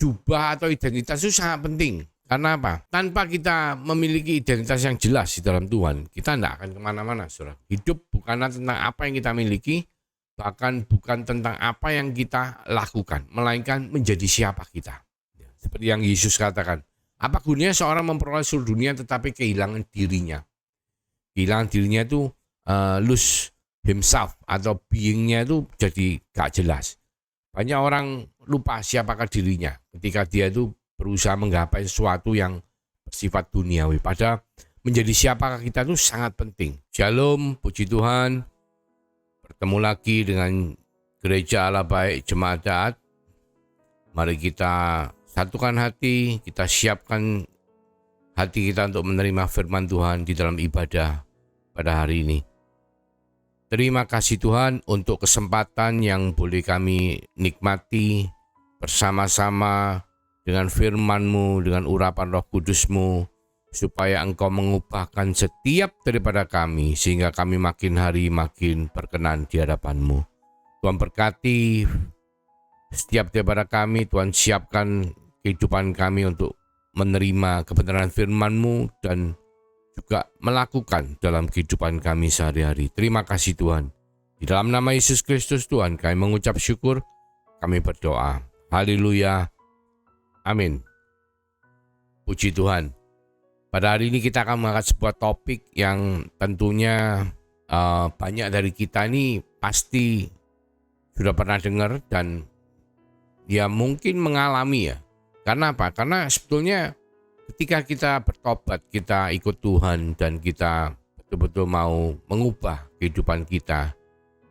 jubah atau identitas itu sangat penting. Karena apa? Tanpa kita memiliki identitas yang jelas di dalam Tuhan, kita tidak akan kemana-mana, saudara. Hidup bukanlah tentang apa yang kita miliki, bahkan bukan tentang apa yang kita lakukan, melainkan menjadi siapa kita. Seperti yang Yesus katakan, apa gunanya seorang memperoleh seluruh dunia tetapi kehilangan dirinya? Kehilangan dirinya itu lose himself atau beingnya itu jadi gak jelas. Banyak orang lupa siapakah dirinya ketika dia itu berusaha menggapai sesuatu yang bersifat duniawi. Padahal menjadi siapakah kita itu sangat penting. Shalom, puji Tuhan. Bertemu lagi dengan Gereja Allah Baik Jemaat Daat. Mari kita satukan hati, kita siapkan hati kita untuk menerima firman Tuhan di dalam ibadah pada hari ini. Terima kasih Tuhan untuk kesempatan yang boleh kami nikmati bersama-sama dengan firman-Mu, dengan urapan Roh Kudus-Mu, supaya Engkau mengubahkan setiap daripada kami, sehingga kami makin hari makin berkenan di hadapan-Mu. Tuhan berkati setiap daripada kami, Tuhan siapkan kehidupan kami untuk menerima kebenaran firman-Mu dan juga melakukan dalam kehidupan kami sehari-hari. Terima kasih Tuhan. Di dalam nama Yesus Kristus Tuhan, kami mengucap syukur, kami berdoa. Haleluya. Amin. Puji Tuhan. Pada hari ini kita akan mengangkat sebuah topik yang tentunya banyak dari kita ini pasti sudah pernah dengar dan ya mungkin mengalami ya. Karena apa? Karena sebetulnya ketika kita bertobat, kita ikut Tuhan dan kita betul-betul mau mengubah kehidupan kita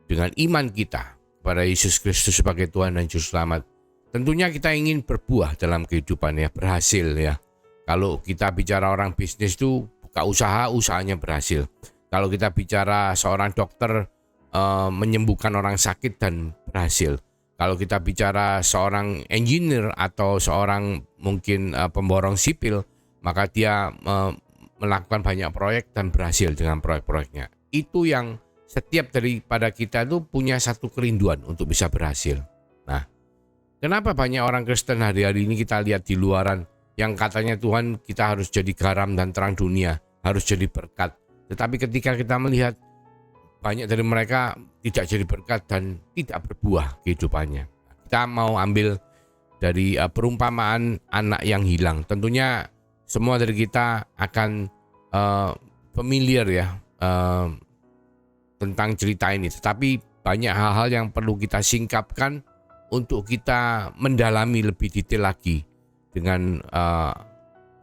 dengan iman kita kepada Yesus Kristus sebagai Tuhan dan Juru Selamat. Tentunya kita ingin berbuah dalam kehidupan ya, berhasil ya. Kalau kita bicara orang bisnis itu buka usaha, usahanya berhasil. Kalau kita bicara seorang dokter menyembuhkan orang sakit dan berhasil. Kalau kita bicara seorang engineer atau seorang mungkin pemborong sipil, maka dia melakukan banyak proyek dan berhasil dengan proyek-proyeknya. Itu yang setiap daripada kita itu punya satu kerinduan untuk bisa berhasil. Nah, kenapa banyak orang Kristen hari-hari ini kita lihat di luaran yang katanya Tuhan kita harus jadi garam dan terang dunia, harus jadi berkat. Tetapi ketika kita melihat banyak dari mereka tidak jadi berkat dan tidak berbuah kehidupannya. Kita mau ambil dari perumpamaan anak yang hilang. Tentunya semua dari kita akan familiar ya tentang cerita ini. Tetapi banyak hal-hal yang perlu kita singkapkan untuk kita mendalami lebih detail lagi dengan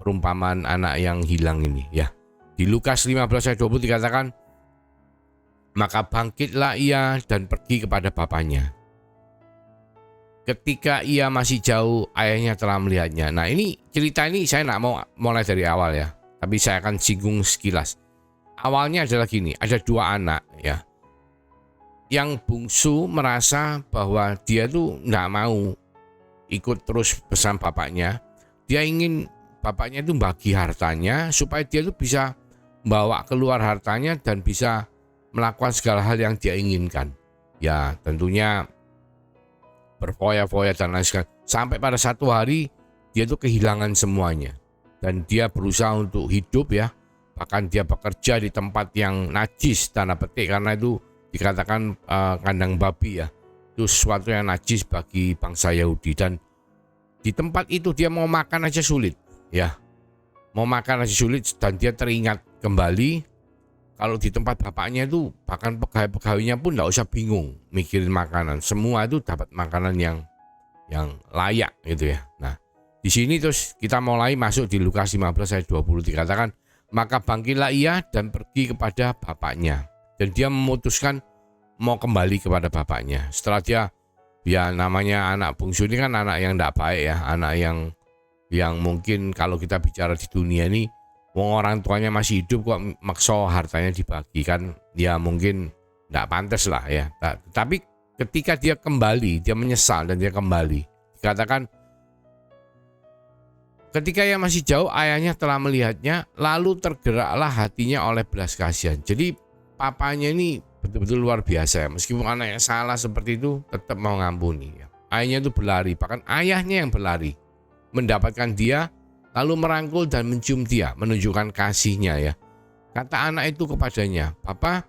perumpamaan anak yang hilang ini ya. Di Lukas 15 ayat 20 dikatakan, maka bangkitlah ia dan pergi kepada bapaknya. Ketika ia masih jauh, ayahnya telah melihatnya. Nah ini cerita ini saya tidak mau mulai dari awal ya, tapi saya akan singgung sekilas. Awalnya adalah gini, ada dua anak ya. Yang bungsu merasa bahwa dia tuh tidak mau ikut terus pesan bapaknya. Dia ingin bapaknya itu bagi hartanya supaya dia tuh bisa bawa keluar hartanya dan bisa melakukan segala hal yang dia inginkan. Ya tentunya berfoya-foya dan lain sebagainya. Sampai pada satu hari dia tuh kehilangan semuanya. Dan dia berusaha untuk hidup ya. Bahkan dia bekerja di tempat yang najis, tanda petik, karena itu dikatakan kandang babi ya. Itu sesuatu yang najis bagi bangsa Yahudi. Dan di tempat itu dia mau makan aja sulit ya. Mau makan aja sulit dan dia teringat kembali kalau di tempat bapaknya itu bahkan pegawai-pegawainya pun tidak usah bingung mikirin makanan. Semua itu dapat makanan yang layak gitu ya. Nah, di sini terus kita mulai masuk di Lukas 15 ayat 20 dikatakan, maka bangkitlah ia dan pergi kepada bapaknya. Dan dia memutuskan mau kembali kepada bapaknya. Setelah dia ya namanya anak bungsu ini kan anak yang tidak baik ya, anak yang mungkin kalau kita bicara di dunia ini orang tuanya masih hidup kok maksa hartanya dibagikan, ya mungkin tidak pantas lah ya. Tapi ketika dia kembali, dia menyesal dan dia kembali. Dikatakan ketika ia masih jauh, ayahnya telah melihatnya, lalu tergeraklah hatinya oleh belas kasihan. Jadi papanya ini betul-betul luar biasa ya. Meskipun anaknya salah seperti itu, tetap mau ngampuni ya. Ayahnya itu berlari, bahkan ayahnya yang berlari mendapatkan dia, lalu merangkul dan mencium dia, menunjukkan kasihnya ya. Kata anak itu kepadanya, Bapa,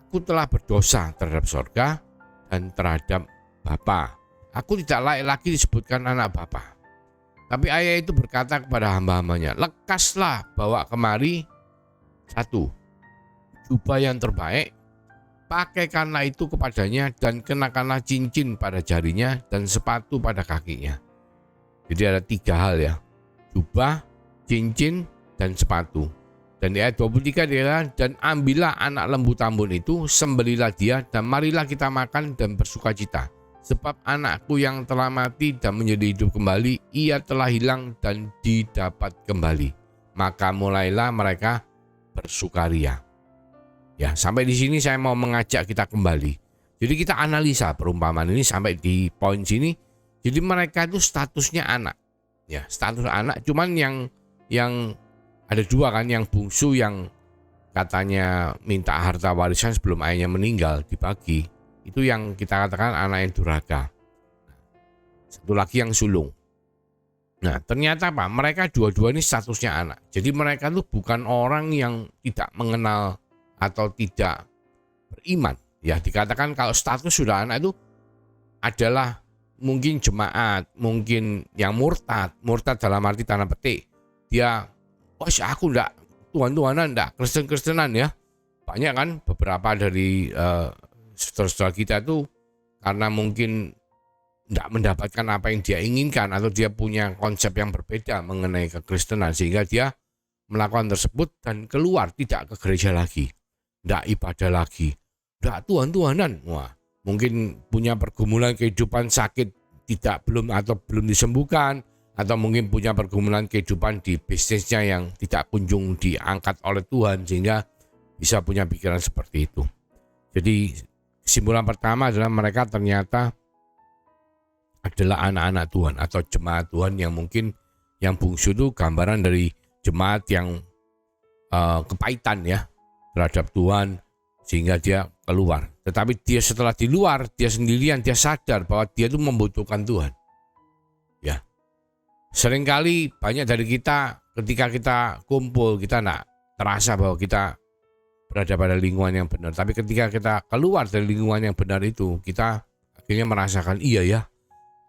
aku telah berdosa terhadap sorga dan terhadap Bapa. Aku tidak layak lagi disebutkan anak Bapa. Tapi ayah itu berkata kepada hamba-hambanya, lekaslah bawa kemari satu jubah yang terbaik, pakaikanlah itu kepadanya dan kenakanlah cincin pada jarinya dan sepatu pada kakinya. Jadi ada 3 hal ya, jubah, cincin, dan sepatu. Dan di ayat 23 dia, dan ambillah anak lembu tambun itu, sembelilah dia, dan marilah kita makan dan bersuka cita. Sebab anakku yang telah mati dan menjadi hidup kembali, ia telah hilang dan didapat kembali. Maka mulailah mereka bersukaria. Ya, sampai di sini saya mau mengajak kita kembali. Jadi kita analisa perumpamaan ini sampai di poin sini. Jadi mereka itu statusnya anak. Ya, status anak, cuman yang ada 2 kan, yang bungsu yang katanya minta harta warisan sebelum ayahnya meninggal dibagi. Itu yang kita katakan anak yang durhaka. Satu lagi yang sulung. Nah, ternyata apa? Mereka dua-dua ini statusnya anak. Jadi mereka itu bukan orang yang tidak mengenal atau tidak beriman. Ya, dikatakan kalau status sudah anak itu adalah mungkin jemaat, mungkin yang murtad dalam arti tanda petik. Dia, aku enggak Tuhan-Tuhanan, enggak Kristen-Kristenan ya. Banyak kan beberapa dari saudara-saudara kita tuh karena mungkin enggak mendapatkan apa yang dia inginkan atau dia punya konsep yang berbeda mengenai kekristenan sehingga dia melakukan tersebut dan keluar, tidak ke gereja lagi, enggak ibadah lagi, enggak Tuhan-Tuhanan. Wah, mungkin punya pergumulan kehidupan sakit belum disembuhkan, atau mungkin punya pergumulan kehidupan di bisnisnya yang tidak kunjung diangkat oleh Tuhan sehingga bisa punya pikiran seperti itu. Jadi kesimpulan pertama adalah mereka ternyata adalah anak-anak Tuhan atau jemaat Tuhan yang mungkin yang bungsu itu gambaran dari jemaat yang kepahitan ya terhadap Tuhan sehingga dia keluar. Tetapi dia setelah di luar, dia sendirian, dia sadar bahwa dia itu membutuhkan Tuhan. Ya. Seringkali banyak dari kita ketika kita kumpul, kita enggak terasa bahwa kita berada pada lingkungan yang benar. Tapi ketika kita keluar dari lingkungan yang benar itu, kita akhirnya merasakan, iya ya,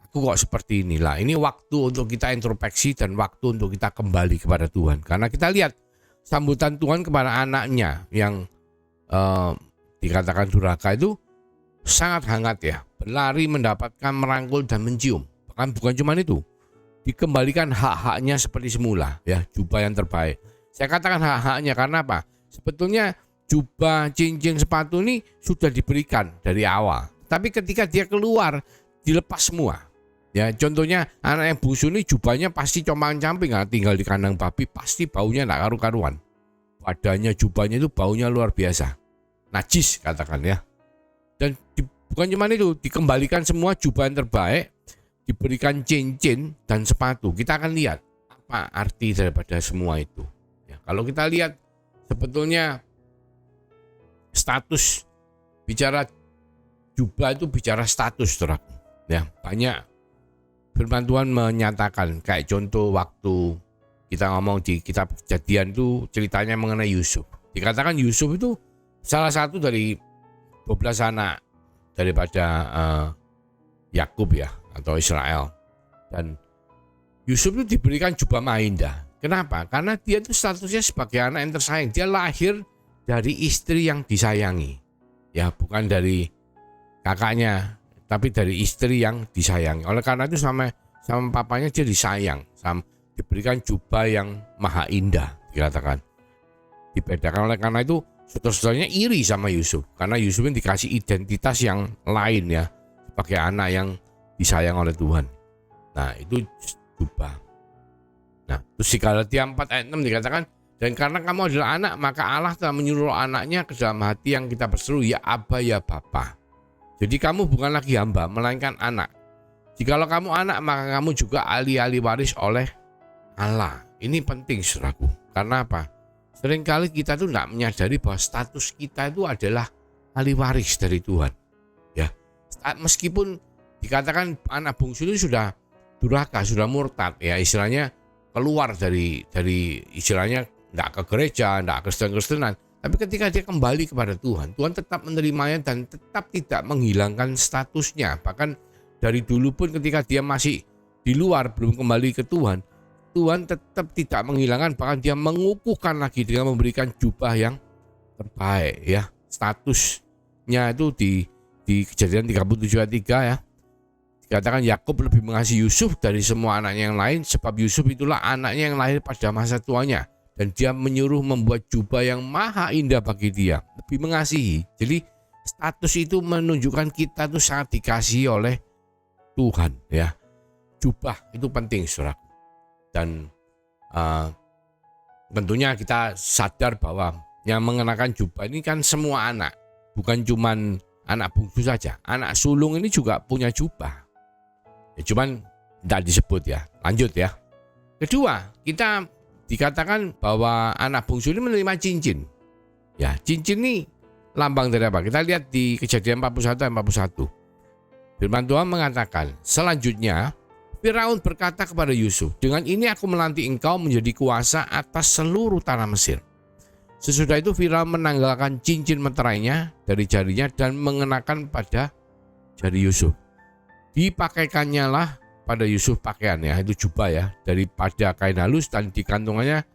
aku kok seperti inilah. Ini waktu untuk kita introspeksi dan waktu untuk kita kembali kepada Tuhan. Karena kita lihat sambutan Tuhan kepada anaknya yang dikatakan durhaka itu sangat hangat ya, berlari, mendapatkan, merangkul dan mencium. Bahkan bukan cuma itu, dikembalikan hak-haknya seperti semula ya, jubah yang terbaik. Saya katakan hak-haknya karena apa? Sebetulnya jubah, cincin, sepatu ini sudah diberikan dari awal. Tapi ketika dia keluar, dilepas semua. Ya, contohnya anak yang bungsu ini jubahnya pasti compang-camping, tinggal di kandang babi, pasti baunya enggak karu-karuan. Badannya, jubahnya itu baunya luar biasa. Najis katakan ya. Dan bukan cuma itu, dikembalikan semua jubah yang terbaik, diberikan cincin dan sepatu. Kita akan lihat apa arti daripada semua itu. Ya, kalau kita lihat sebetulnya status, bicara jubah itu bicara status, saudaraku. Ya, banyak firman Tuhan menyatakan, kayak contoh waktu kita ngomong di kitab Kejadian itu ceritanya mengenai Yusuf. Dikatakan Yusuf itu salah satu dari 12 anak daripada Yakub ya, atau Israel. Dan Yusuf itu diberikan jubah maindah. Kenapa? Karena dia itu statusnya sebagai anak yang tersayang. Dia lahir dari istri yang disayangi. Ya, bukan dari kakaknya, tapi dari istri yang disayangi. Oleh karena itu sama papanya dia disayang, diberikan jubah yang maha indah, dikatakan. Dibedakan oleh karena itu saudara-saudaranya iri sama Yusuf, karena Yusuf ini dikasih identitas yang lain ya, sebagai anak yang disayang oleh Tuhan. Nah, itu jubah. Nah, terus di Galatia 4 ayat 6 dikatakan, dan karena kamu adalah anak, maka Allah telah menyuruh anaknya ke dalam hati yang kita berseru, ya Aba ya Bapa. Jadi kamu bukan lagi hamba, melainkan anak. Jikalau kamu anak, maka kamu juga ahli-ahli waris oleh Allah. Ini penting, saudaraku. Karena apa? Seringkali kita tuh tidak menyadari bahwa status kita itu adalah ahli waris dari Tuhan. Ya, meskipun dikatakan anak bungsu itu sudah durhaka, sudah murtad, ya istilahnya keluar dari istilahnya enggak ke gereja, enggak Kristen-Kristenan. Tapi ketika dia kembali kepada Tuhan, Tuhan tetap menerimanya dan tetap tidak menghilangkan statusnya. Bahkan dari dulu pun ketika dia masih di luar, belum kembali ke Tuhan, Tuhan tetap tidak menghilangkan, bahkan dia mengukuhkan lagi dengan memberikan jubah yang terbaik, ya. Statusnya itu di Kejadian 37 ayat 3, ya. Dikatakan Yakub lebih mengasihi Yusuf dari semua anaknya yang lain, sebab Yusuf itulah anaknya yang lahir pada masa tuanya. Dan dia menyuruh membuat jubah yang maha indah bagi dia, lebih mengasihi. Jadi status itu menunjukkan kita tuh sangat dikasihi oleh Tuhan, ya. Jubah itu penting, saudara. Dan tentunya kita sadar bahwa yang mengenakan jubah ini kan semua anak, bukan cuman anak bungsu saja. Anak sulung ini juga punya jubah. Ya, cuman tidak disebut, ya. Lanjut, ya. Kedua, kita dikatakan bahwa anak bungsu ini menerima cincin. Ya, cincin ini lambang dari apa? Kita lihat di Kejadian 41 ayat 41. Firman Tuhan mengatakan, selanjutnya Firaun berkata kepada Yusuf, dengan ini aku melantik engkau menjadi kuasa atas seluruh tanah Mesir. Sesudah itu Firaun menanggalkan cincin meterainya dari jarinya dan mengenakan pada jari Yusuf. Dipakaikannya lah pada Yusuf pakaian, ya, itu jubah, ya, daripada kain halus, dan di kantongannya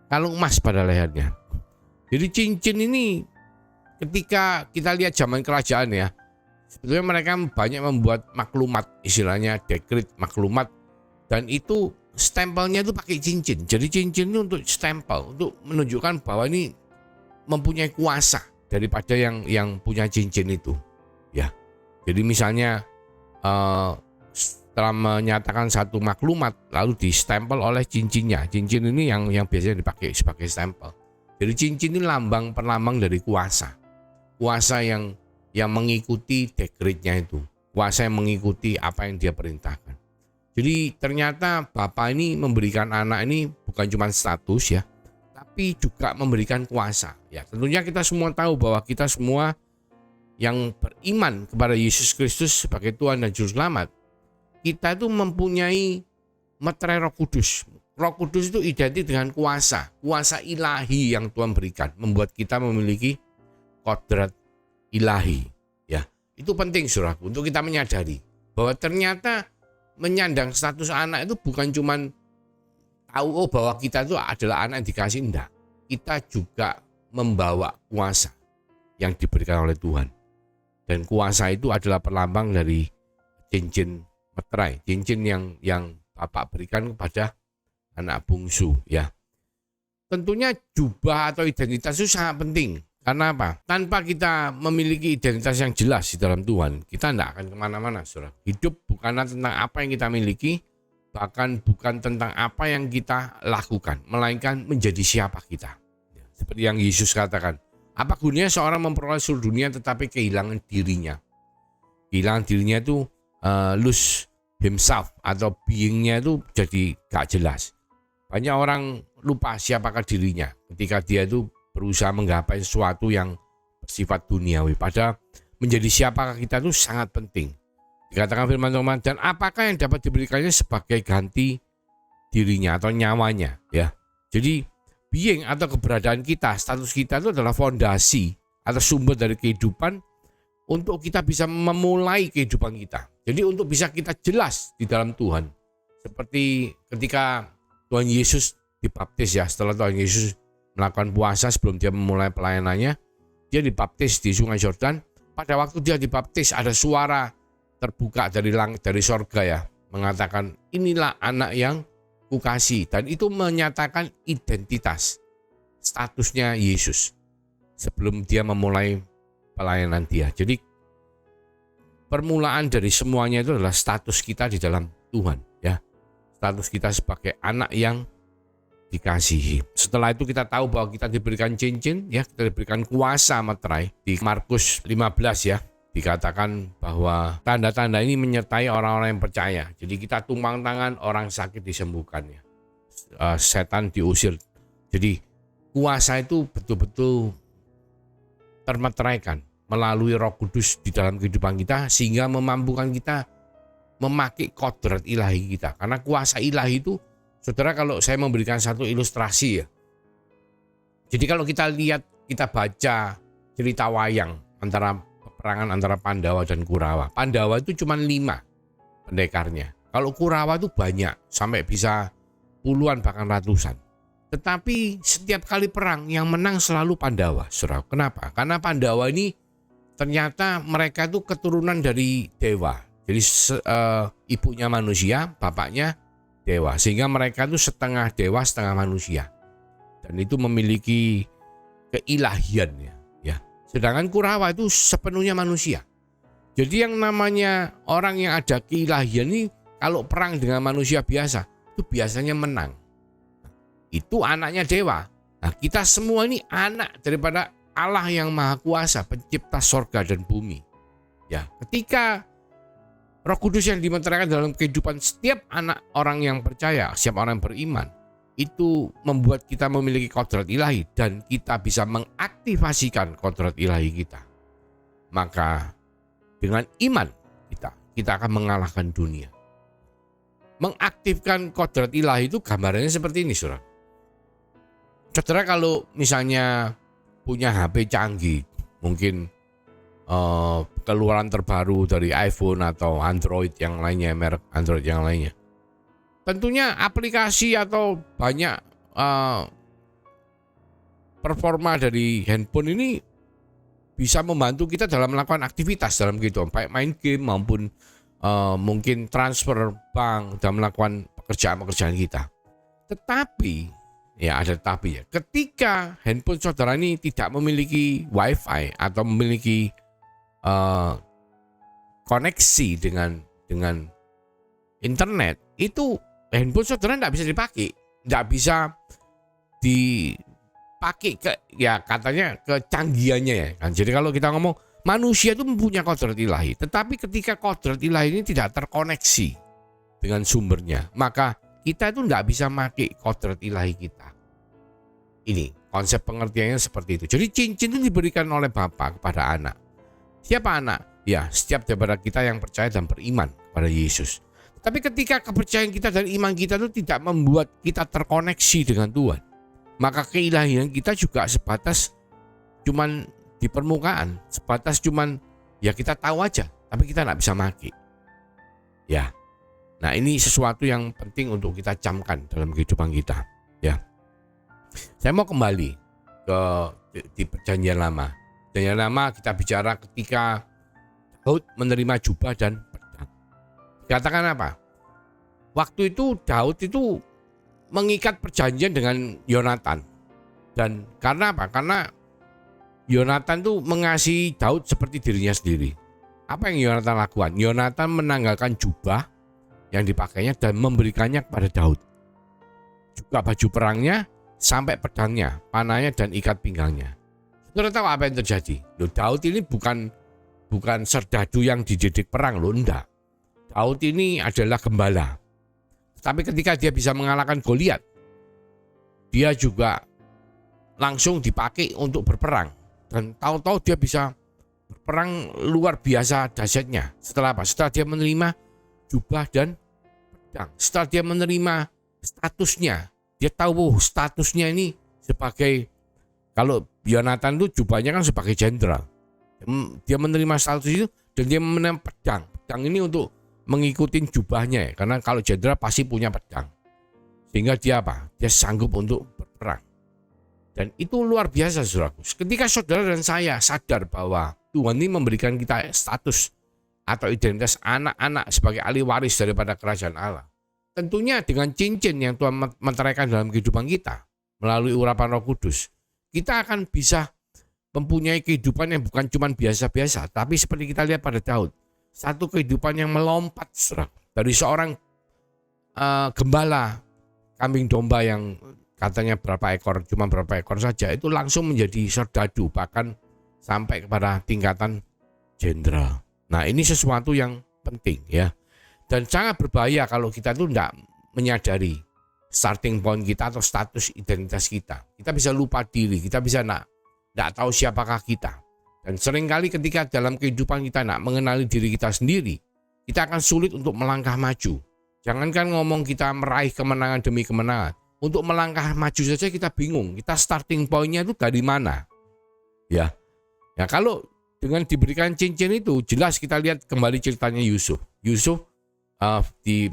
kalung emas pada lehernya. Jadi cincin ini ketika kita lihat zaman kerajaan, ya, sebetulnya mereka banyak membuat maklumat, istilahnya dekret maklumat, dan itu stempelnya itu pakai cincin. Jadi cincin itu untuk stempel, untuk menunjukkan bahwa ini mempunyai kuasa daripada yang punya cincin itu, ya. Jadi misalnya setelah menyatakan satu maklumat lalu distempel oleh cincinnya. Cincin ini yang biasanya dipakai sebagai stempel. Jadi cincin ini perlambang dari kuasa. Kuasa yang mengikuti dekretnya itu. Kuasa yang mengikuti apa yang dia perintahkan. Jadi ternyata Bapak ini memberikan anak ini bukan cuma status, ya, tapi juga memberikan kuasa. Ya, tentunya kita semua tahu bahwa kita semua yang beriman kepada Yesus Kristus sebagai Tuhan dan Juru Selamat, kita itu mempunyai meterai Roh Kudus. Roh Kudus itu identik dengan kuasa ilahi yang Tuhan berikan, membuat kita memiliki kodrat ilahi, ya. Itu penting, saudaraku, untuk kita menyadari bahwa ternyata menyandang status anak itu bukan cuman tahu bahwa kita itu adalah anak yang dikasih, enggak. Kita juga membawa kuasa yang diberikan oleh Tuhan. Dan kuasa itu adalah perlambang dari cincin meterai, cincin yang Bapak berikan kepada anak bungsu, ya. Tentunya jubah atau identitas itu sangat penting. Karena apa? Tanpa kita memiliki identitas yang jelas di dalam Tuhan, kita tidak akan kemana-mana, saudara. Hidup bukanlah tentang apa yang kita miliki, bahkan bukan tentang apa yang kita lakukan, melainkan menjadi siapa kita. Seperti yang Yesus katakan, apa gunanya seorang memperoleh seluruh dunia tetapi kehilangan dirinya? Kehilangan dirinya itu lose himself atau beingnya itu jadi gak jelas. Banyak orang lupa siapakah dirinya ketika dia itu berusaha menggapai sesuatu yang bersifat duniawi. Padahal menjadi siapakah kita itu sangat penting. Dikatakan firman Tuhan, dan apakah yang dapat diberikannya sebagai ganti dirinya atau nyawanya, ya. Jadi being atau keberadaan kita, status kita itu adalah fondasi atau sumber dari kehidupan untuk kita bisa memulai kehidupan kita. Jadi untuk bisa kita jelas di dalam Tuhan. Seperti ketika Tuhan Yesus dibaptis, ya, setelah Tuhan Yesus melakukan puasa sebelum dia memulai pelayanannya, dia dibaptis di Sungai Yordan. Pada waktu dia dibaptis ada suara terbuka dari langit, dari sorga, ya, mengatakan inilah anak yang kukasih, dan itu menyatakan identitas statusnya Yesus sebelum dia memulai pelayanan dia. Jadi permulaan dari semuanya itu adalah status kita di dalam Tuhan, ya. Status kita sebagai anak yang dikasihi. Setelah itu kita tahu bahwa kita diberikan cincin, ya, kita diberikan kuasa meterai. Di Markus 15, ya, dikatakan bahwa tanda-tanda ini menyertai orang-orang yang percaya. Jadi kita tumpang tangan, orang sakit disembuhkan, ya. Setan diusir. Jadi kuasa itu betul-betul termeteraikan melalui Roh Kudus di dalam kehidupan kita, sehingga memampukan kita memakai kodrat ilahi kita. Karena kuasa ilahi itu, saudara, kalau saya memberikan satu ilustrasi ya. Jadi kalau kita lihat, kita baca cerita wayang antara peperangan antara Pandawa dan Kurawa. Pandawa itu cuma 5 pendekarnya. Kalau Kurawa itu banyak, sampai bisa puluhan bahkan ratusan. Tetapi setiap kali perang yang menang selalu Pandawa, saudara. Kenapa? Karena Pandawa ini ternyata mereka itu keturunan dari dewa. Jadi ibunya manusia, bapaknya dewa. Sehingga mereka itu setengah dewa, setengah manusia. Dan itu memiliki keilahian ya. Sedangkan Kurawa itu sepenuhnya manusia. Jadi yang namanya orang yang ada keilahian ini kalau perang dengan manusia biasa itu biasanya menang. Itu anaknya dewa. Nah, kita semua ini anak daripada Allah yang Maha Kuasa, pencipta sorga dan bumi. Ya, ketika Roh Kudus yang dimeteraikan dalam kehidupan setiap anak orang yang percaya, setiap orang yang beriman, itu membuat kita memiliki kodrat ilahi dan kita bisa mengaktifasikan kodrat ilahi kita. Maka dengan iman kita akan mengalahkan dunia. Mengaktifkan kodrat ilahi itu gambarannya seperti ini, saudara. Saudara kalau misalnya punya HP canggih, mungkin keluaran terbaru dari iPhone atau Android yang lainnya, merek Android yang lainnya. Tentunya aplikasi atau banyak performa dari handphone ini bisa membantu kita dalam melakukan aktivitas dalam kehidupan, baik main game maupun mungkin transfer bank dan melakukan pekerjaan-pekerjaan kita. Tetapi, ya ada tetapi ya, ketika handphone saudara ini tidak memiliki wifi atau memiliki koneksi dengan internet, itu handphone saudara tidak bisa dipakai, tidak bisa dipakai katanya kecanggihannya ya kan. Jadi kalau kita ngomong manusia itu mempunyai kodrat ilahi, tetapi ketika kodrat ilahi ini tidak terkoneksi dengan sumbernya, maka kita itu tidak bisa pakai kodrat ilahi kita. Ini konsep pengertiannya seperti itu. Jadi cincin itu diberikan oleh Bapa kepada anak. Siapa anak? Ya, setiap daripada kita yang percaya dan beriman kepada Yesus. Tapi ketika kepercayaan kita dan iman kita itu tidak membuat kita terkoneksi dengan Tuhan, maka keilahian kita juga sebatas cuman di permukaan, sebatas cuman ya kita tahu aja, tapi kita nggak bisa maki. Ya, nah ini sesuatu yang penting untuk kita camkan dalam kehidupan kita. Ya, saya mau kembali di Perjanjian Lama. Perjanjian Lama kita bicara ketika Daud menerima jubah dan pedang. Dikatakan apa? Waktu itu Daud itu mengikat perjanjian dengan Yonatan. Dan karena apa? Karena Yonatan tuh mengasihi Daud seperti dirinya sendiri. Apa yang Yonatan lakukan? Yonatan menanggalkan jubah yang dipakainya dan memberikannya kepada Daud. Juga baju perangnya sampai pedangnya, panahnya dan ikat pinggangnya. Saudara tahu apa yang terjadi? Loh, Daud ini bukan serdadu yang dididik perang, loh, enggak. Daud ini adalah gembala. Tapi ketika dia bisa mengalahkan Goliat, dia juga langsung dipakai untuk berperang. Dan tahu-tahu dia bisa berperang luar biasa dahsyatnya. Setelah apa? Setelah dia menerima jubah dan pedang. Setelah dia menerima statusnya, dia tahu statusnya ini sebagai, kalau Yonatan itu jubahnya kan sebagai jenderal. Dia menerima status itu dan dia menerima pedang. Pedang ini untuk mengikuti jubahnya ya, karena kalau jenderal pasti punya pedang. Sehingga dia apa? Dia sanggup untuk berperang. Dan itu luar biasa, saudaraku. Ketika saudara dan saya sadar bahwa Tuhan ini memberikan kita status atau identitas anak-anak sebagai ahli waris daripada kerajaan Allah. Tentunya dengan cincin yang Tuhan meteraikan dalam kehidupan kita melalui urapan Roh Kudus, kita akan bisa mempunyai kehidupan yang bukan cuma biasa-biasa, tapi seperti kita lihat pada Daud, satu kehidupan yang melompat, saudaraku. Dari seorang gembala kambing domba yang katanya cuma berapa ekor saja, itu langsung menjadi serdadu, bahkan sampai kepada tingkatan jenderal. Nah, ini sesuatu yang penting ya. Dan sangat berbahaya kalau kita itu tidak menyadari starting point kita atau status identitas kita. Kita bisa lupa diri, kita bisa tidak tahu siapakah kita. Dan seringkali ketika dalam kehidupan kita tidak mengenali diri kita sendiri, kita akan sulit untuk melangkah maju. Jangankan ngomong kita meraih kemenangan demi kemenangan. Untuk melangkah maju saja kita bingung. Kita starting point-nya itu dari mana? Ya. Ya kalau dengan diberikan cincin itu, jelas kita lihat kembali ceritanya Yusuf. Yusuf di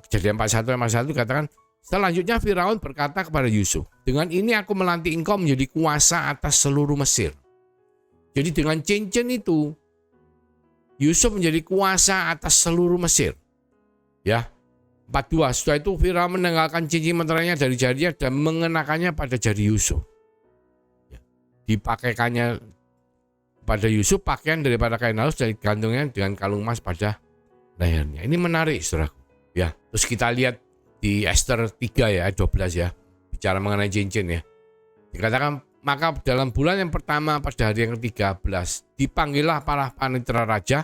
Kejadian 41 ayat 1 katakan, selanjutnya Firaun berkata kepada Yusuf, dengan ini aku melantik engkau menjadi kuasa atas seluruh Mesir. Jadi dengan cincin itu, Yusuf menjadi kuasa atas seluruh Mesir. Ya, 42. Setelah itu Firaun menanggalkan cincin meterainya dari jarinya dan mengenakannya pada jari Yusuf. Ya, dipakaikannya pada Yusuf pakaian daripada kain halus dan digantungnya dengan kalung emas pada lehernya. Ini menarik, saudaraku. Ya, terus kita lihat di Ester 3 ya, ayat 12 ya, bicara mengenai cincin ya. Dikatakan, maka dalam bulan yang pertama pada hari yang ke-13 dipanggillah para panitera raja,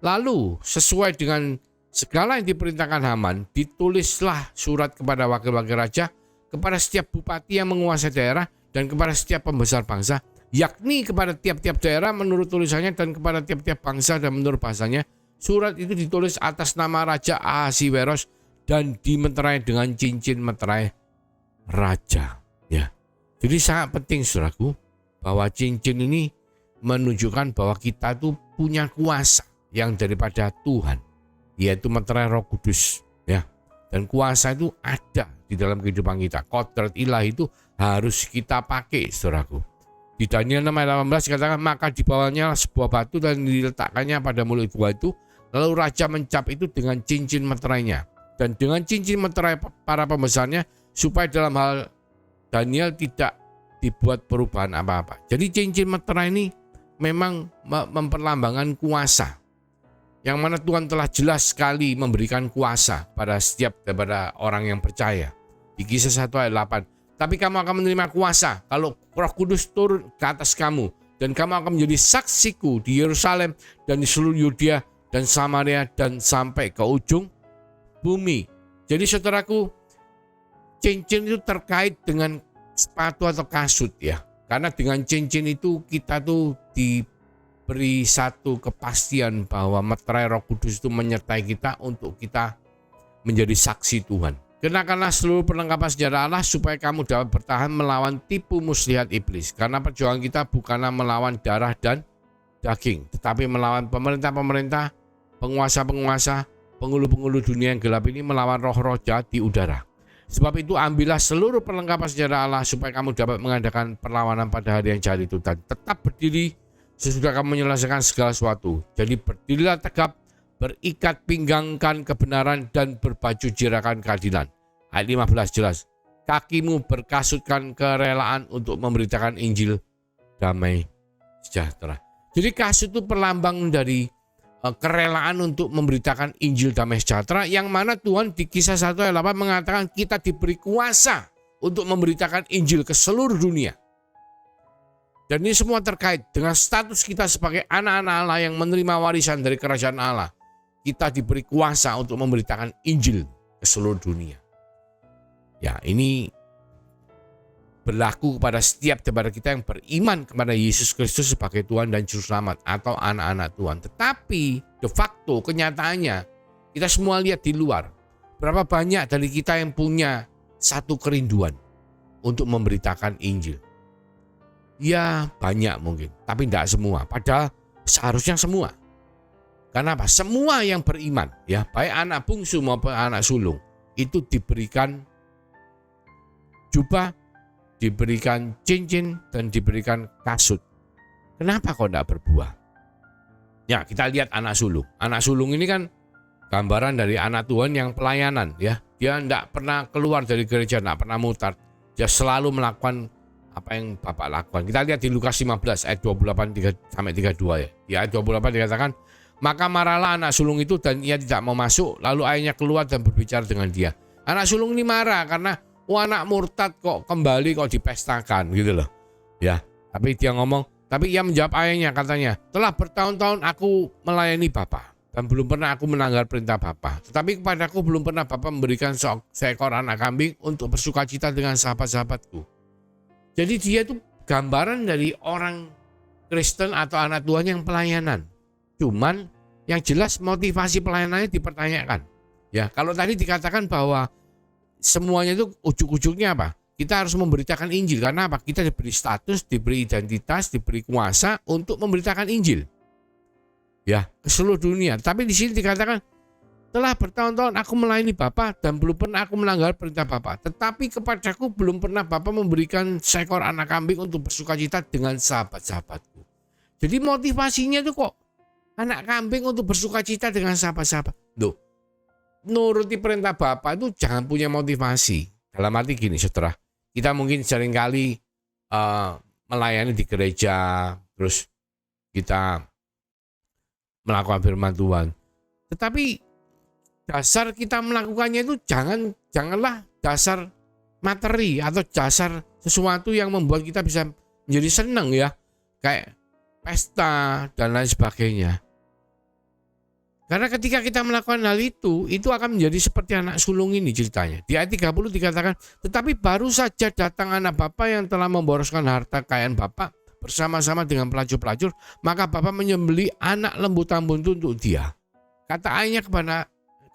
lalu sesuai dengan segala yang diperintahkan Haman, ditulislah surat kepada wakil-wakil raja, kepada setiap bupati yang menguasai daerah, dan kepada setiap pembesar bangsa, yakni kepada tiap-tiap daerah menurut tulisannya dan kepada tiap-tiap bangsa dan menurut bahasanya. Surat itu ditulis atas nama Raja Ahasiweros dan dimeterai dengan cincin meterai raja. Ya, jadi sangat penting, saudaraku, bahwa cincin ini menunjukkan bahwa kita tuh punya kuasa yang daripada Tuhan, yaitu meterai Roh Kudus. Ya, dan kuasa itu ada di dalam kehidupan kita. Kodrat ilahi itu harus kita pakai, saudaraku. Di Daniel 6 ayat 18 dikatakan, maka dibawanya sebuah batu dan diletakkannya pada mulut gua itu, lalu raja mencap itu dengan cincin meterainya dan dengan cincin meterai para pembesarnya, supaya dalam hal Daniel tidak dibuat perubahan apa-apa. Jadi cincin meterai ini memang memperlambangkan kuasa, yang mana Tuhan telah jelas sekali memberikan kuasa pada setiap daripada orang yang percaya. Di Kisah 1 ayat 8. Tapi kamu akan menerima kuasa kalau Roh Kudus turun ke atas kamu, dan kamu akan menjadi saksiku di Yerusalem dan di seluruh Yudea dan Samaria dan sampai ke ujung bumi. Jadi saudaraku, cincin itu terkait dengan sepatu atau kasut ya. Karena dengan cincin itu kita tuh diberi satu kepastian bahwa meterai Roh Kudus itu menyertai kita untuk kita menjadi saksi Tuhan. Kenakanlah seluruh perlengkapan senjata Allah supaya kamu dapat bertahan melawan tipu muslihat iblis. Karena perjuangan kita bukanlah melawan darah dan daging, tetapi melawan pemerintah-pemerintah, penguasa-penguasa, penghulu-penghulu dunia yang gelap ini, melawan roh-roh jahat di udara. Sebab itu ambillah seluruh perlengkapan senjata Allah supaya kamu dapat mengadakan perlawanan pada hari yang jahat itu, dan tetap berdiri sesudah kamu menyelesaikan segala sesuatu. Jadi berdirilah tegap, berikat pinggangkan kebenaran dan berbaju jirakan keadilan. Ayat 15 jelas, kakimu berkasutkan kerelaan untuk memberitakan Injil damai sejahtera. Jadi kasut itu perlambang dari kerelaan untuk memberitakan Injil damai sejahtera, yang mana Tuhan di Kisah 1 ayat 8 mengatakan kita diberi kuasa untuk memberitakan Injil ke seluruh dunia. Dan ini semua terkait dengan status kita sebagai anak-anak Allah yang menerima warisan dari kerajaan Allah. Kita diberi kuasa untuk memberitakan Injil ke seluruh dunia. Ya, ini berlaku kepada setiap daripada kita yang beriman kepada Yesus Kristus sebagai Tuhan dan Juru Selamat atau anak-anak Tuhan. Tetapi de facto kenyataannya kita semua lihat di luar. Berapa banyak dari kita yang punya satu kerinduan untuk memberitakan Injil? Ya banyak mungkin, tapi tidak semua. Padahal seharusnya semua. Karena apa? Semua yang beriman, ya, baik anak bungsu maupun anak sulung, itu diberikan jubah, diberikan cincin, dan diberikan kasut. Kenapa kok tidak berbuah? Ya, kita lihat anak sulung. Anak sulung ini kan gambaran dari anak Tuhan yang pelayanan, ya. Dia tidak pernah keluar dari gereja, tidak pernah mutar. Dia selalu melakukan apa yang Bapak lakukan. Kita lihat di Lukas 15 ayat 28-32 ya. Di ayat 28 dikatakan, maka marahlah anak sulung itu dan ia tidak mau masuk. Lalu ayahnya keluar dan berbicara dengan dia. Anak sulung ini marah karena anak murtad kok kembali kok dipestakan gitu loh. Ya, tapi dia ngomong, tapi ia menjawab ayahnya, katanya, telah bertahun-tahun aku melayani Bapa dan belum pernah aku melanggar perintah Bapa. Tetapi kepadaku belum pernah Bapa memberikan seekor anak kambing untuk bersukacita dengan sahabat-sahabatku. Jadi dia itu gambaran dari orang Kristen atau anak Tuhan yang pelayanan. Cuman Yang jelas motivasi pelayanannya dipertanyakan. Ya, kalau tadi dikatakan bahwa semuanya itu ujuk-ujuknya apa? Kita harus memberitakan Injil. Karena apa? Kita diberi status, diberi identitas, diberi kuasa untuk memberitakan Injil. Ya, ke seluruh dunia. Tapi di sini dikatakan, telah bertahun-tahun aku melayani Bapa dan belum pernah aku melanggar perintah Bapa. Tetapi kepadaku belum pernah Bapa memberikan seekor anak kambing untuk bersukacita dengan sahabat-sahabatku. Jadi motivasinya itu kok anak kambing untuk bersukacita dengan sahabat-sahabat. Loh, nuruti perintah Bapa itu jangan punya motivasi. Dalam arti gini, saudara, kita mungkin seringkali melayani di gereja, terus kita melakukan firman Tuhan. Tetapi dasar kita melakukannya itu janganlah dasar materi atau dasar sesuatu yang membuat kita bisa menjadi senang ya. Kayak pesta dan lain sebagainya. Karena ketika kita melakukan hal itu akan menjadi seperti anak sulung ini ceritanya. Di ayat 30 dikatakan, tetapi baru saja datang anak bapa yang telah memboroskan harta kekayaan bapa bersama-sama dengan pelacur-pelacur, maka bapa menyembelih anak lembu tambun itu untuk dia. Kata ayahnya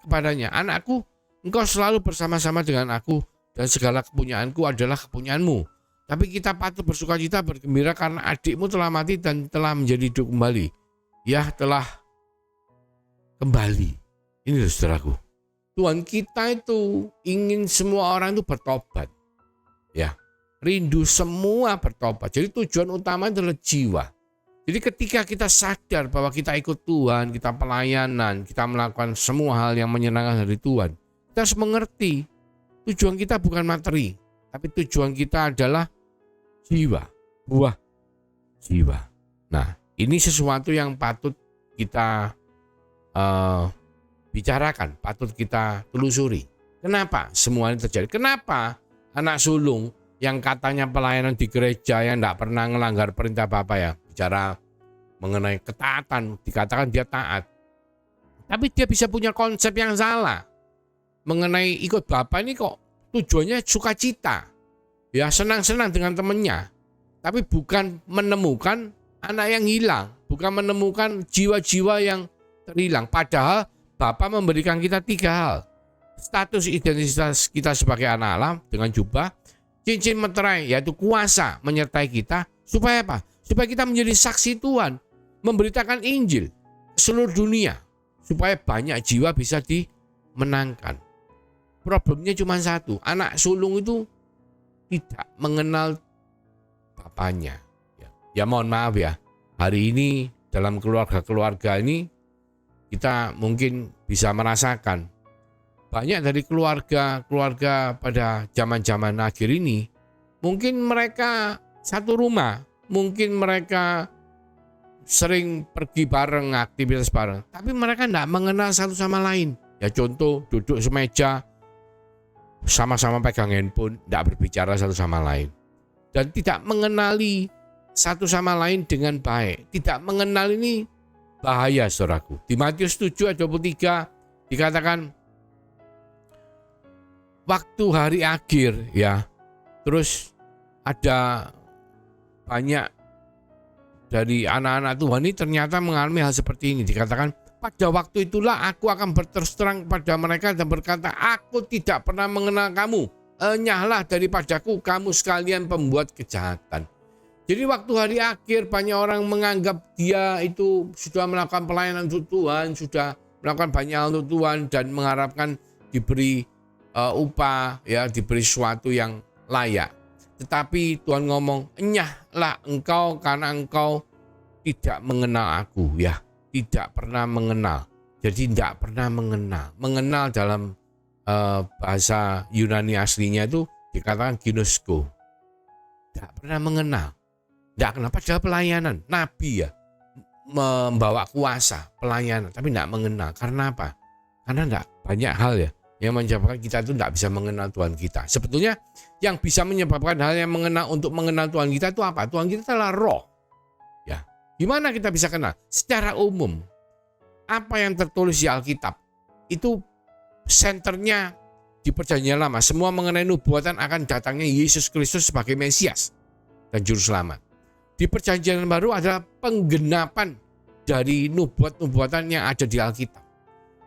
kepadanya, anakku, engkau selalu bersama-sama dengan aku dan segala kepunyaanku adalah kepunyaanmu. Tapi kita patut bersukacita bergembira karena adikmu telah mati dan telah menjadi hidup kembali. Ya, telah kembali. Ini loh saudaraku. Tuhan kita itu ingin semua orang itu bertobat. Ya, rindu semua bertobat. Jadi tujuan utama adalah jiwa. Jadi ketika kita sadar bahwa kita ikut Tuhan, kita pelayanan, kita melakukan semua hal yang menyenangkan dari Tuhan, kita harus mengerti tujuan kita bukan materi, tapi tujuan kita adalah jiwa, buah jiwa. Nah, ini sesuatu yang patut kita bicarakan, patut kita telusuri. Kenapa semua ini terjadi? Kenapa anak sulung yang katanya pelayanan di gereja yang tidak pernah melanggar perintah Bapa ya, bicara mengenai ketaatan, dikatakan dia taat. Tapi dia bisa punya konsep yang salah. Mengenai ikut Bapa ini kok tujuannya sukacita. Ya senang-senang dengan temannya. Tapi bukan menemukan anak yang hilang. Bukan menemukan jiwa-jiwa yang terhilang. Padahal Bapa memberikan kita 3 hal. Status identitas kita sebagai anak Allah dengan jubah. Cincin meterai yaitu kuasa menyertai kita. Supaya apa? Supaya kita menjadi saksi Tuhan, memberitakan Injil ke seluruh dunia, supaya banyak jiwa bisa dimenangkan. Problemnya cuma satu, anak sulung itu tidak mengenal bapaknya. Ya mohon maaf ya, hari ini dalam keluarga-keluarga ini kita mungkin bisa merasakan banyak dari keluarga pada zaman-zaman akhir ini, mungkin mereka satu rumah, mungkin mereka sering pergi bareng, aktivitas bareng, tapi mereka tidak mengenal satu sama lain. Ya contoh, duduk semeja, sama-sama pegang handphone, tidak berbicara satu sama lain. Dan tidak mengenali satu sama lain dengan baik. Tidak mengenal ini bahaya, saudaraku. Di Matius 7 ayat 23 dikatakan, waktu hari akhir ya, terus ada banyak dari anak-anak Tuhan ini ternyata mengalami hal seperti ini. Dikatakan, pada waktu itulah aku akan berterus terang kepada mereka dan berkata, aku tidak pernah mengenal kamu. Enyahlah daripadaku kamu sekalian pembuat kejahatan. Jadi waktu hari akhir banyak orang menganggap dia itu sudah melakukan pelayanan untuk Tuhan, sudah melakukan banyak hal untuk Tuhan dan mengharapkan diberi upah, ya, diberi sesuatu yang layak. Tetapi Tuhan ngomong, enyahlah engkau karena engkau tidak mengenal aku, ya, tidak pernah mengenal. Jadi tidak pernah mengenal. Mengenal dalam bahasa Yunani aslinya itu dikatakan ginosko. Tidak pernah mengenal. Tidak kenal, padahal pelayanan, nabi ya, membawa kuasa, pelayanan, tapi tidak mengenal. Karena apa? Karena tidak banyak hal ya yang menyebabkan kita itu tidak bisa mengenal Tuhan kita. Sebetulnya yang bisa menyebabkan hal yang untuk mengenal Tuhan kita itu apa? Tuhan kita adalah roh. Ya, gimana kita bisa kenal? Secara umum, apa yang tertulis di Alkitab itu senternya di Perjanjian Lama. Semua mengenai nubuatan akan datangnya Yesus Kristus sebagai Mesias dan Juru Selamat. Di Perjanjian Baru adalah penggenapan dari nubuat-nubuatan yang ada di Alkitab.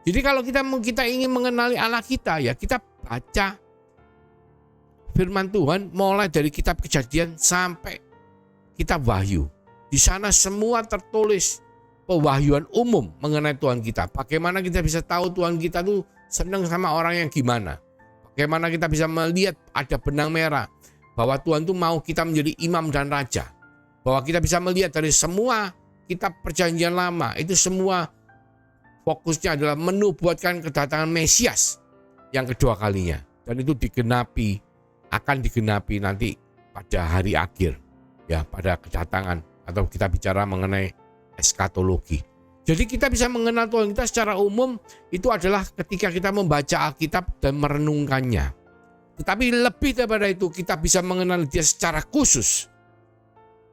Jadi kalau kita ingin mengenali Allah kita, ya kita baca firman Tuhan mulai dari kitab Kejadian sampai kitab Wahyu. Di sana semua tertulis pewahyuan umum mengenai Tuhan kita. Bagaimana kita bisa tahu Tuhan kita tuh senang sama orang yang gimana. Bagaimana kita bisa melihat ada benang merah bahwa Tuhan tuh mau kita menjadi imam dan raja. Bahwa kita bisa melihat dari semua kitab perjanjian lama, itu semua fokusnya adalah menubuatkan kedatangan Mesias yang kedua kalinya. Dan itu akan digenapi nanti pada hari akhir, ya, pada kedatangan, atau kita bicara mengenai eskatologi. Jadi kita bisa mengenal Tuhan kita secara umum itu adalah ketika kita membaca Alkitab dan merenungkannya. Tetapi lebih daripada itu, kita bisa mengenal Dia secara khusus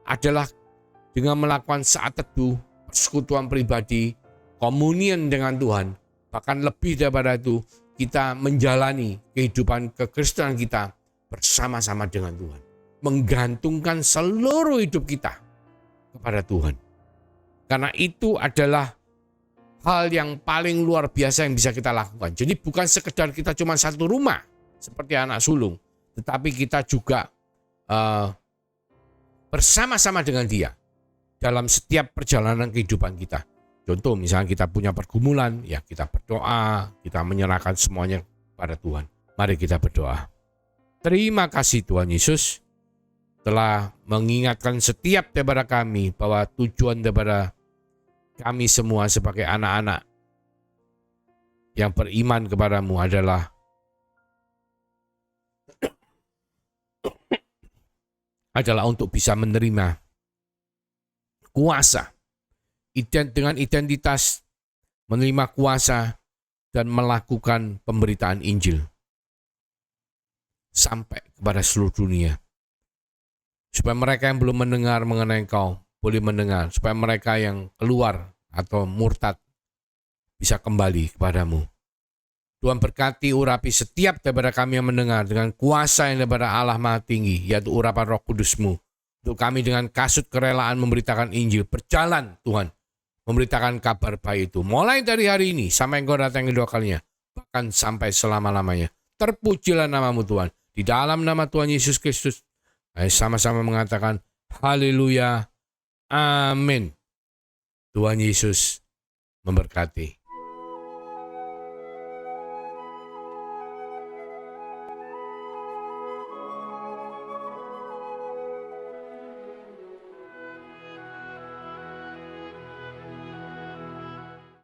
adalah dengan melakukan saat teduh, persekutuan pribadi, komunion dengan Tuhan. Bahkan lebih daripada itu, kita menjalani kehidupan kekristenan kita bersama-sama dengan Tuhan. Menggantungkan seluruh hidup kita kepada Tuhan. Karena itu adalah hal yang paling luar biasa yang bisa kita lakukan. Jadi bukan sekedar kita cuma satu rumah seperti anak sulung, tetapi kita juga bersama-sama dengan Dia dalam setiap perjalanan kehidupan kita. Contoh misalnya kita punya pergumulan, ya kita berdoa, kita menyerahkan semuanya pada Tuhan. Mari kita berdoa. Terima kasih Tuhan Yesus telah mengingatkan setiap daripada kami bahwa tujuan daripada kami semua sebagai anak-anak yang beriman kepadamu adalah untuk bisa menerima kuasa dengan identitas, menerima kuasa dan melakukan pemberitaan Injil sampai kepada seluruh dunia. Supaya mereka yang belum mendengar mengenai Engkau boleh mendengar, supaya mereka yang keluar atau murtad bisa kembali kepadamu. Tuhan berkati urapi setiap daripada kami yang mendengar dengan kuasa yang daripada Allah Maha Tinggi, yaitu urapan Roh Kudus-Mu. Untuk kami dengan kasut kerelaan memberitakan Injil, berjalan Tuhan, memberitakan kabar baik itu. Mulai dari hari ini sampai Engkau datang kedua kalinya, bahkan sampai selama-lamanya. Terpujilah nama-Mu Tuhan. Di dalam nama Tuhan Yesus Kristus, sama-sama mengatakan haleluya, amin. Tuhan Yesus memberkati.